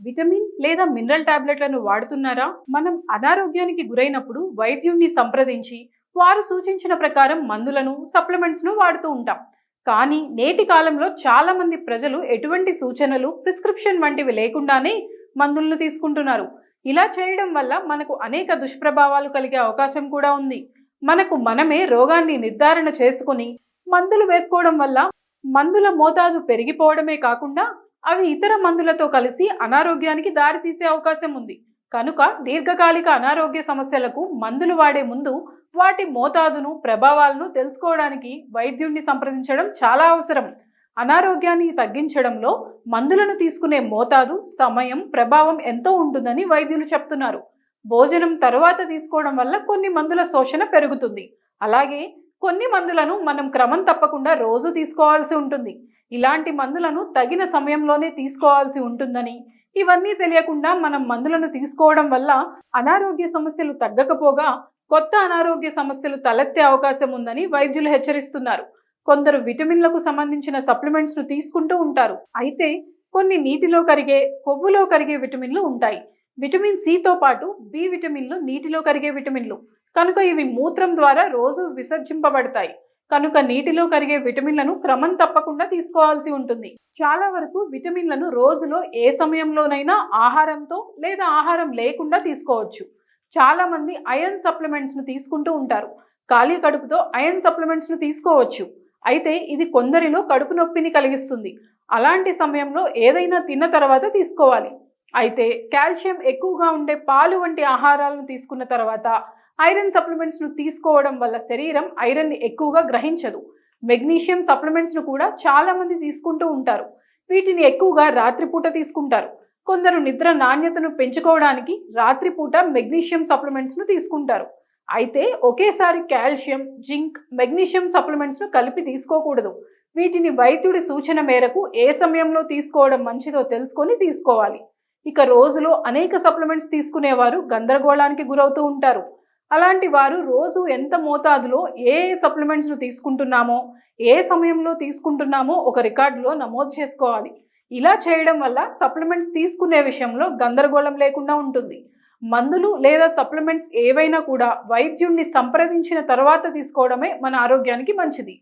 Vitamin లేదా mineral టాబ్లెట్లను వాడుతున్నారా? మనం అనారోగ్యానికి గురైనప్పుడు వైద్యుడిని సంప్రదించి వారు సూచించిన ప్రకారం మందులను, సప్లిమెంట్స్ను వాడుతూ ఉంటాం. కానీ నేటి కాలంలో చాలా మంది ప్రజలు ఎటువంటి సూచనలు, ప్రిస్క్రిప్షన్ వంటివి లేకుండానే మందులను తీసుకుంటున్నారు. ఇలా చేయడం వల్ల మనకు అనేక దుష్ప్రభావాలు కలిగే అవకాశం కూడా ఉంది. మనకు మనమే రోగాన్ని నిర్ధారణ చేసుకొని మందులు వేసుకోవడం వల్ల మందుల మోతాదు పెరిగిపోవడమే కాకుండా అవి ఇతర మందులతో కలిసి అనారోగ్యానికి దారితీసే అవకాశం ఉంది. కనుక దీర్ఘకాలిక అనారోగ్య సమస్యలకు మందులు వాడే ముందు వాటి మోతాదును, ప్రభావాలను తెలుసుకోవడానికి వైద్యుడిని సంప్రదించడం చాలా అవసరం. అనారోగ్యాన్ని తగ్గించడంలో మందులను తీసుకునే మోతాదు, సమయం, ప్రభావం ఎంతో ఉంటుందని వైద్యులు చెప్తున్నారు. భోజనం తరువాత తీసుకోవడం వల్ల కొన్ని మందుల శోషణ పెరుగుతుంది. అలాగే కొన్ని మందులను మనం క్రమం తప్పకుండా రోజు తీసుకోవాల్సి ఉంటుంది. ఇలాంటి మందులను తగిన సమయంలోనే తీసుకోవాల్సి ఉంటుందని, ఇవన్నీ తెలియకుండా మనం మందులను తీసుకోవడం వల్ల అనారోగ్య సమస్యలు తగ్గకపోగా కొత్త అనారోగ్య సమస్యలు తలెత్తే అవకాశం ఉందని వైద్యులు హెచ్చరిస్తున్నారు. కొందరు విటమిన్లకు సంబంధించిన సప్లిమెంట్స్ను తీసుకుంటూ ఉంటారు. అయితే కొన్ని నీటిలో కరిగే, కొవ్వులో కరిగే విటమిన్లు ఉంటాయి. విటమిన్ సితో పాటు బి విటమిన్లు నీటిలో కరిగే విటమిన్లు కనుక ఇవి మూత్రం ద్వారా రోజు విసర్జింపబడతాయి. కనుక నీటిలో కరిగే విటమిన్లను క్రమం తప్పకుండా తీసుకోవాల్సి ఉంటుంది. చాలా వరకు విటమిన్లను రోజులో ఏ సమయంలోనైనా ఆహారంతో లేదా ఆహారం లేకుండా తీసుకోవచ్చు. చాలా మంది ఐరన్ సప్లిమెంట్స్ను తీసుకుంటూ ఉంటారు. ఖాళీ కడుపుతో ఐరన్ సప్లిమెంట్స్ను తీసుకోవచ్చు. అయితే ఇది కొందరిలో కడుపు నొప్పిని కలిగిస్తుంది. అలాంటి సమయంలో ఏదైనా తిన్న తర్వాత తీసుకోవాలి. అయితే కాల్షియం ఎక్కువగా ఉండే పాలు వంటి ఆహారాలను తీసుకున్న తర్వాత ఐరన్ సప్లిమెంట్స్ను తీసుకోవడం వల్ల శరీరం ఐరన్ని ఎక్కువగా గ్రహించదు. మెగ్నీషియం సప్లిమెంట్స్ను కూడా చాలా మంది తీసుకుంటూ ఉంటారు. వీటిని ఎక్కువగా రాత్రిపూట తీసుకుంటారు. కొందరు నిద్ర నాణ్యతను పెంచుకోవడానికి రాత్రిపూట మెగ్నీషియం సప్లిమెంట్స్ను తీసుకుంటారు. అయితే ఒకేసారి కాల్షియం, జింక్, మెగ్నీషియం సప్లిమెంట్స్ను కలిపి తీసుకోకూడదు. వీటిని వైద్యుడి సూచన మేరకు ఏ సమయంలో తీసుకోవడం మంచిదో తెలుసుకొని తీసుకోవాలి. ఇక రోజులో అనేక సప్లిమెంట్స్ తీసుకునేవారు గందరగోళానికి గురవుతూ ఉంటారు. అలాంటి వారు రోజు ఎంత మోతాదులో ఏ సప్లిమెంట్స్ను తీసుకుంటున్నామో, ఏ సమయంలో తీసుకుంటున్నామో ఒక రికార్డులో నమోదు చేసుకోవాలి. ఇలా చేయడం వల్ల సప్లిమెంట్స్ తీసుకునే విషయంలో గందరగోళం లేకుండా ఉంటుంది. మందులు లేదా సప్లిమెంట్స్ ఏవైనా కూడా వైద్యుడిని సంప్రదించిన తర్వాత తీసుకోవడమే మన ఆరోగ్యానికి మంచిది.